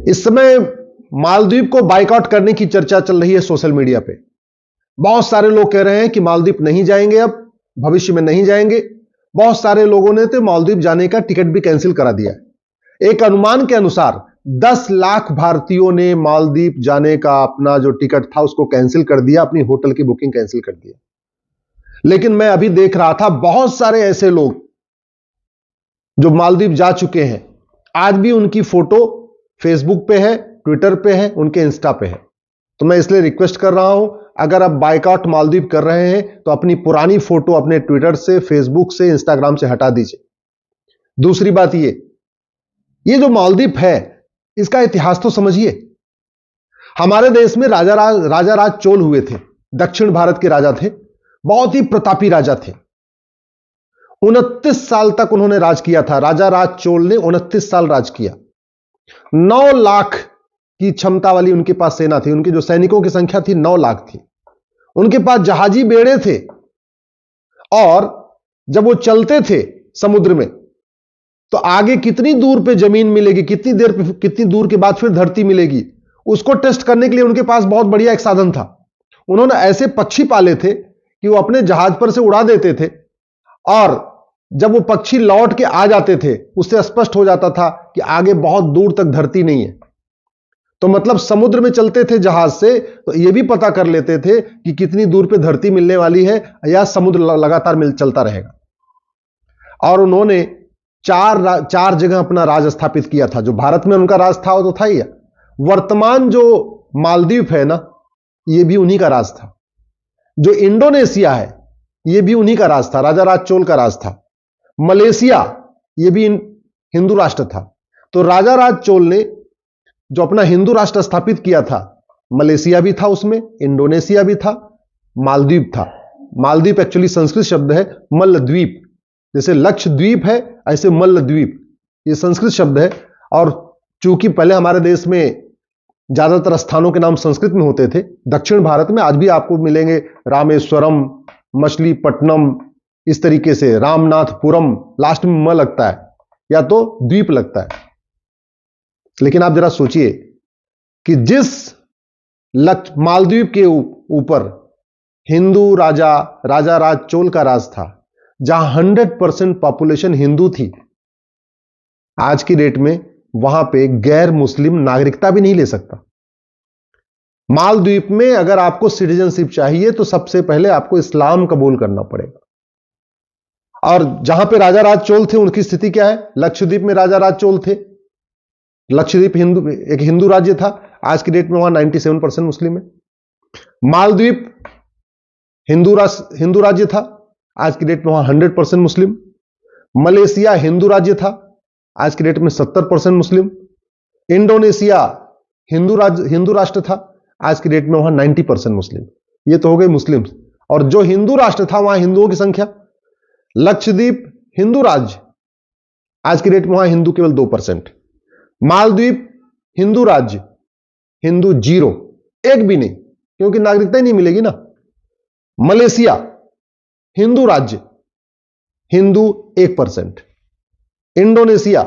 इस समय मालदीव को बाइकआउट करने की चर्चा चल रही है सोशल मीडिया पे। बहुत सारे लोग कह रहे हैं कि मालदीव नहीं जाएंगे, अब भविष्य में नहीं जाएंगे। बहुत सारे लोगों ने तो मालदीव जाने का टिकट भी कैंसिल करा दिया है। एक अनुमान के अनुसार 10 लाख भारतीयों ने मालदीव जाने का अपना जो टिकट था उसको कैंसिल कर दिया, अपनी होटल की बुकिंग कैंसिल कर दिया। लेकिन मैं अभी देख रहा था बहुत सारे ऐसे लोग जो मालदीव जा चुके हैं, आज भी उनकी फोटो फेसबुक पे है, ट्विटर पे है, उनके इंस्टा पे है। तो मैं इसलिए रिक्वेस्ट कर रहा हूं, अगर आप बाइकआउट मालदीव कर रहे हैं तो अपनी पुरानी फोटो अपने ट्विटर से, फेसबुक से, इंस्टाग्राम से हटा दीजिए। दूसरी बात ये जो मालदीव है इसका इतिहास तो समझिए। हमारे देश में राजा राज चोल हुए थे, दक्षिण भारत के राजा थे, बहुत ही प्रतापी राजा थे। 29 साल तक उन्होंने राज किया था। राजा राज चोल ने 29 साल राज किया। 9 लाख की क्षमता वाली उनके पास सेना थी। उनके जो सैनिकों की संख्या थी 9 लाख थी। उनके पास जहाजी बेड़े थे और जब वो चलते थे समुद्र में तो आगे कितनी दूर पे जमीन मिलेगी, कितनी दूर के बाद फिर धरती मिलेगी, उसको टेस्ट करने के लिए उनके पास बहुत बढ़िया एक साधन था। उन्होंने ऐसे पक्षी पाले थे कि वो अपने जहाज पर से उड़ा देते थे और जब वो पक्षी लौट के आ जाते थे उससे स्पष्ट हो जाता था कि आगे बहुत दूर तक धरती नहीं है। तो मतलब समुद्र में चलते थे जहाज से तो यह भी पता कर लेते थे कि कितनी दूर पे धरती मिलने वाली है या समुद्र लगातार चलता रहेगा। और उन्होंने चार जगह अपना राज स्थापित किया था। जो भारत में उनका राज था वो तो था ही। वर्तमान जो मालदीव है ना, ये भी उन्हीं का राज था। जो इंडोनेशिया है ये भी उन्हीं का राज था, राजा राज चोल का राज था। मलेशिया ये भी हिंदू राष्ट्र था। तो राजा राज चोल ने जो अपना हिंदू राष्ट्र स्थापित किया था, मलेशिया भी था उसमें, इंडोनेशिया भी था, मालदीव था। मालदीव एक्चुअली संस्कृत शब्द है मल्लद्वीप। जैसे लक्षद्वीप है ऐसे मल्लद्वीप ये संस्कृत शब्द है। और चूंकि पहले हमारे देश में ज्यादातर स्थानों के नाम संस्कृत में होते थे, दक्षिण भारत में आज भी आपको मिलेंगे रामेश्वरम, मछलीपट्टनम, इस तरीके से रामनाथपुरम, लास्ट में म लगता है या तो द्वीप लगता है। लेकिन आप जरा सोचिए कि जिस मालदीव के ऊपर हिंदू राजा राज चोल का राज था, जहां 100% पॉपुलेशन हिंदू थी, आज की डेट में वहां पे गैर मुस्लिम नागरिकता भी नहीं ले सकता। मालदीव में अगर आपको सिटीजनशिप चाहिए तो सबसे पहले आपको इस्लाम कबूल करना पड़ेगा। और जहां पे राजा राज चोल थे उनकी स्थिति क्या है? लक्षद्वीप में राजा राज चोल थे। लक्षद्वीप एक हिंदू राज्य था, आज की डेट में वहां 97% मुस्लिम है। मालदीव हिंदू राज्य था, आज की डेट में वहां 100% मुस्लिम। मलेशिया हिंदू राज्य था, आज की डेट में 70% मुस्लिम। इंडोनेशिया हिंदू राष्ट्र था, आज की डेट में वहां 90% मुस्लिम। ये तो हो गए मुस्लिम। और जो हिंदू राष्ट्र था वहां हिंदुओं की संख्या, लक्षद्वीप हिंदू राज्य, आज की डेट में वहां हिंदू केवल 2%। मालदीव हिंदू राज्य, हिंदू 0, एक भी नहीं, क्योंकि नागरिकता ही नहीं मिलेगी ना। मलेशिया हिंदू राज्य, हिंदू 1%। इंडोनेशिया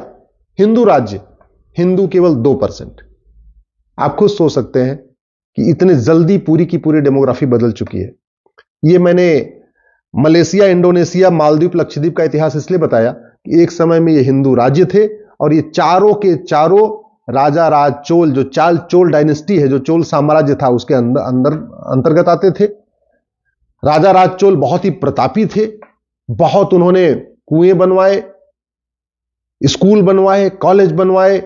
हिंदू राज्य, हिंदू केवल 2%। आप खुद सोच सकते हैं कि इतने जल्दी पूरी की पूरी डेमोग्राफी बदल चुकी है। ये मैंने मलेशिया, इंडोनेशिया, मालदीव, लक्षद्वीप का इतिहास इसलिए बताया कि एक समय में ये हिंदू राज्य थे और ये चारों के चारों राजा राज चोल, जो चोल डायनेस्टी है, जो चोल साम्राज्य था, उसके अंतर्गत आते थे। राजा राज चोल बहुत ही प्रतापी थे। बहुत उन्होंने कुएं बनवाए, स्कूल बनवाए, कॉलेज बनवाए,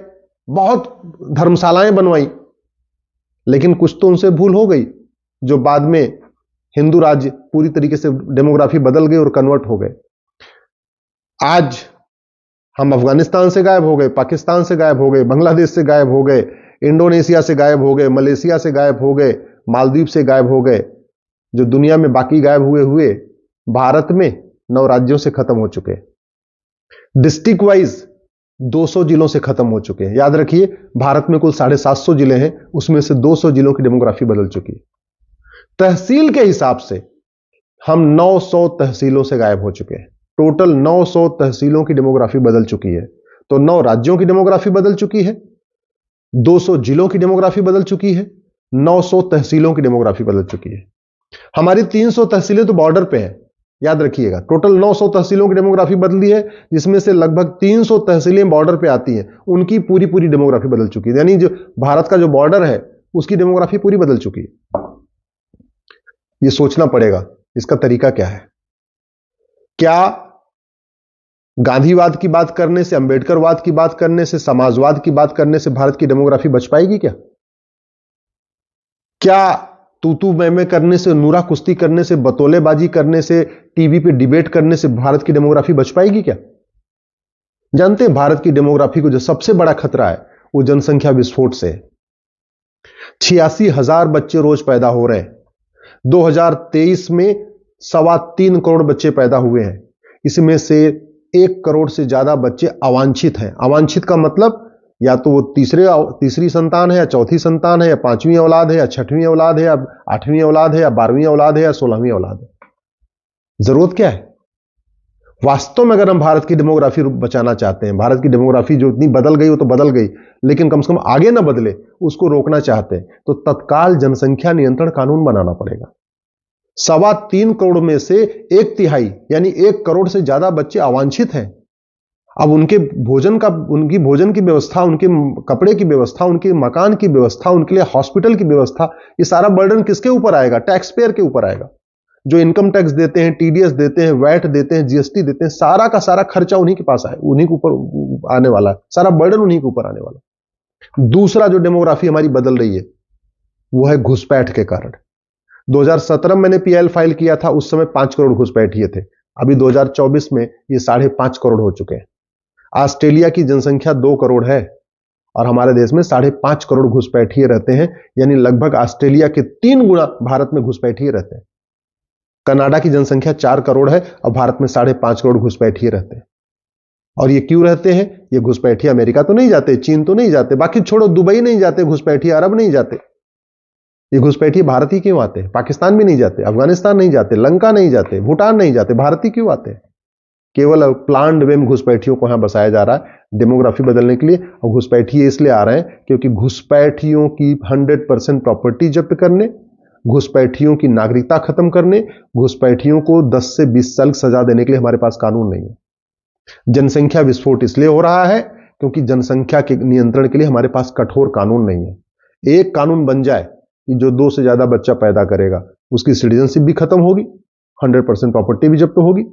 बहुत धर्मशालाएं बनवाई। लेकिन कुछ तो उनसे भूल हो गई, जो बाद में हिंदू राज्य पूरी तरीके से डेमोग्राफी बदल गई और कन्वर्ट हो गए। आज हम अफगानिस्तान से गायब हो गए, पाकिस्तान से गायब हो गए, बांग्लादेश से गायब हो गए, इंडोनेशिया से गायब हो गए, मलेशिया से गायब हो गए, मालदीव से गायब हो गए। जो दुनिया में बाकी गायब हुए भारत में 9 राज्यों से खत्म हो चुके हैं। डिस्ट्रिक्ट वाइज 200 जिलों से खत्म हो चुके हैं। याद रखिए, भारत में कुल 750 जिले हैं, उसमें से 200 जिलों की डेमोग्राफी बदल चुकी है। तहसील के हिसाब से हम 900 तहसीलों से गायब हो चुके हैं। टोटल 900 तहसीलों की डेमोग्राफी बदल चुकी है। तो 9 राज्यों की डेमोग्राफी बदल चुकी है, 200 जिलों की डेमोग्राफी बदल चुकी है, 900 तहसीलों की डेमोग्राफी बदल चुकी है। हमारी 300 तहसीलें तो बॉर्डर पे हैं, याद रखिएगा। टोटल 900 तहसीलों की डेमोग्राफी बदली है, जिसमें से लगभग 300 तहसीलें बॉर्डर पे आती हैं, उनकी पूरी पूरी डेमोग्राफी बदल चुकी है। यानी जो भारत का जो बॉर्डर है उसकी डेमोग्राफी पूरी बदल चुकी है। ये सोचना पड़ेगा इसका तरीका क्या है। क्या गांधीवाद की बात करने से, अंबेडकरवाद की बात करने से, समाजवाद की बात करने से भारत की डेमोग्राफी बच पाएगी क्या? क्या तूतू मैमे करने से, नूरा कुश्ती करने से, बतौलेबाजी करने से, टीवी पे डिबेट करने से भारत की डेमोग्राफी बच पाएगी क्या? जानते हैं भारत की डेमोग्राफी को जो सबसे बड़ा खतरा है वो जनसंख्या विस्फोट से है। 86,000 बच्चे रोज पैदा हो रहे हैं। 2023 में 3.25 करोड़ बच्चे पैदा हुए हैं। इसमें से 1 करोड़ से ज्यादा बच्चे अवांछित हैं। अवांछित का मतलब या तो वो तीसरी संतान है, या चौथी संतान है, या 5वीं औलाद है, या 6वीं औलाद है, या 8वीं औलाद है, या 12वीं औलाद है, या 16वीं औलाद है। जरूरत क्या है? वास्तव में अगर हम भारत की डेमोग्राफी बचाना चाहते हैं, भारत की डेमोग्राफी जो इतनी बदल गई वो तो बदल गई, लेकिन कम से कम आगे ना बदले उसको रोकना चाहते हैं तो तत्काल जनसंख्या नियंत्रण कानून बनाना पड़ेगा। 3.25 करोड़ में से 1/3 यानी 1 करोड़ से ज्यादा बच्चे अवांछित हैं। अब उनकी भोजन की व्यवस्था, उनके कपड़े की व्यवस्था, उनके मकान की व्यवस्था, उनके लिए हॉस्पिटल की व्यवस्था, ये सारा बर्डन किसके ऊपर आएगा? टैक्स पेयर के ऊपर आएगा। जो इनकम टैक्स देते हैं, टीडीएस देते हैं, वैट देते हैं, जीएसटी देते हैं, सारा का सारा खर्चा उन्हीं के पास आए, उन्हीं के ऊपर आने वाला है, सारा बर्डन उन्हीं के ऊपर आने वाला। दूसरा जो डेमोग्राफी हमारी बदल रही है वो है घुसपैठ के कारण। 2017 में मैंने पीएल फाइल किया था, उस समय 5 करोड़ घुसपैठिए थे। अभी 2024 में ये 5.5 करोड़ हो चुके हैं। ऑस्ट्रेलिया की जनसंख्या 2 करोड़ है और हमारे देश में 5.5 करोड़ घुसपैठिए रहते हैं, यानी लगभग ऑस्ट्रेलिया के 3 गुना भारत में घुसपैठिए रहते हैं। कनाडा की जनसंख्या 4 करोड़ है और भारत में 5.5 करोड़ घुसपैठिए रहते हैं। और ये क्यों रहते हैं? ये घुसपैठिए अमेरिका तो नहीं जाते, चीन तो नहीं जाते, बाकी छोड़ो, दुबई नहीं जाते घुसपैठिए, अरब नहीं जाते। ये घुसपैठिए भारत ही क्यों आते हैं? पाकिस्तान भी नहीं जाते, अफगानिस्तान नहीं जाते, लंका नहीं जाते, भूटान नहीं जाते, भारत ही क्यों आते हैं? केवल प्लान्ड वे में घुसपैठियों को यहां बसाया जा रहा है डेमोग्राफी बदलने के लिए। और घुसपैठिए इसलिए आ रहे हैं क्योंकि घुसपैठियों की 100% प्रॉपर्टी जब्त करने, घुसपैठियों की नागरिकता खत्म करने, घुसपैठियों को 10 से 20 साल सजा देने के लिए हमारे पास कानून नहीं है। जनसंख्या विस्फोट इसलिए हो रहा है क्योंकि जनसंख्या के नियंत्रण के लिए हमारे पास कठोर कानून नहीं है। एक कानून बन जाए कि जो 2 से ज्यादा बच्चा पैदा करेगा उसकी सिटीजनशिप भी खत्म होगी, 100% प्रॉपर्टी भी जब्त होगी,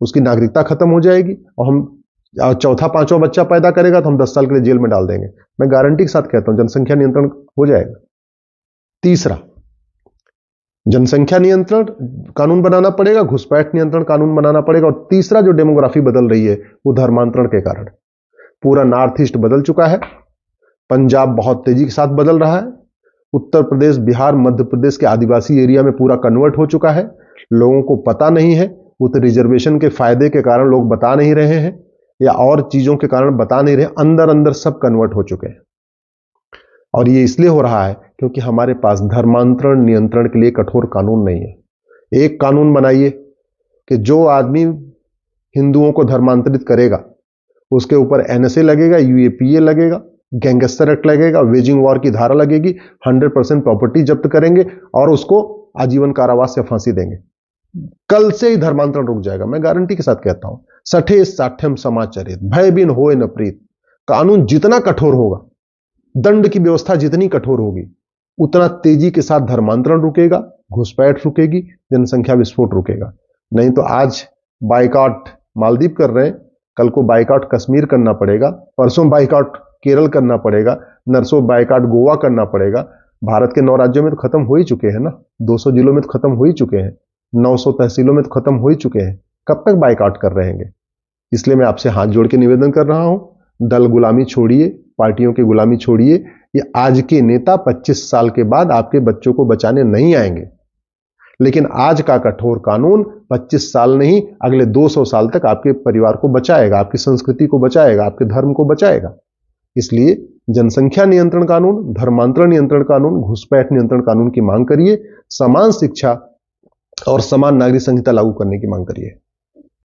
उसकी नागरिकता खत्म हो जाएगी, और हम चौथा 5वां बच्चा पैदा करेगा तो हम 10 साल के लिए जेल में डाल देंगे। मैं गारंटी के साथ कहता हूं जनसंख्या नियंत्रण हो जाएगा। तीसरा, जनसंख्या नियंत्रण कानून बनाना पड़ेगा, घुसपैठ नियंत्रण कानून बनाना पड़ेगा। और तीसरा जो डेमोग्राफी बदल रही है वो धर्मांतरण के कारण। पूरा नॉर्थ ईस्ट बदल चुका है, पंजाब बहुत तेजी के साथ बदल रहा है, उत्तर प्रदेश, बिहार, मध्य प्रदेश के आदिवासी एरिया में पूरा कन्वर्ट हो चुका है। लोगों को पता नहीं है, वो तो रिजर्वेशन के फायदे के कारण लोग बता नहीं रहे हैं या और चीजों के कारण बता नहीं रहे, अंदर अंदर सब कन्वर्ट हो चुके हैं। और ये इसलिए हो रहा है क्योंकि हमारे पास धर्मांतरण नियंत्रण के लिए कठोर कानून नहीं है। एक कानून बनाइए कि जो आदमी हिंदुओं को धर्मांतरित करेगा उसके ऊपर एनएसए लगेगा, यूएपीए लगेगा, गैंगस्टर एक्ट लगेगा, वेजिंग वॉर की धारा लगेगी, 100% प्रॉपर्टी जब्त करेंगे और उसको आजीवन कारावास या फांसी देंगे। कल से ही धर्मांतरण रुक जाएगा, मैं गारंटी के साथ कहता हूं। सठे साठ्यम समाचरित भय बिन होए न प्रीत। कानून जितना कठोर होगा, दंड की व्यवस्था जितनी कठोर होगी, उतना तेजी के साथ धर्मांतरण रुकेगा, घुसपैठ रुकेगी, जनसंख्या विस्फोट रुकेगा। नहीं तो आज बाइकआउट मालदीव कर रहे हैं, कल को बाइकआउट कश्मीर करना पड़ेगा, परसों बाइकआउट केरल करना पड़ेगा, नरसों बाइकआउट गोवा करना पड़ेगा। भारत के 9 राज्यों में तो खत्म हो ही चुके हैं ना, 200 जिलों में तो खत्म हो ही चुके हैं, 900 तहसीलों में तो खत्म हो ही चुके हैं। कब तक बाइकआउट कर रहेंगे? इसलिए मैं आपसे हाथ जोड़ के निवेदन कर रहा हूं, दल गुलामी छोड़िए, पार्टियों की गुलामी छोड़िए। ये आज के नेता 25 साल के बाद आपके बच्चों को बचाने नहीं आएंगे, लेकिन आज का कठोर कानून 25 साल नहीं, अगले 200 साल तक आपके परिवार को बचाएगा, आपकी संस्कृति को बचाएगा, आपके धर्म को बचाएगा। इसलिए जनसंख्या नियंत्रण कानून, धर्मांतरण नियंत्रण कानून, घुसपैठ नियंत्रण कानून की मांग करिए, समान शिक्षा और समान नागरिक संहिता लागू करने की मांग करिए।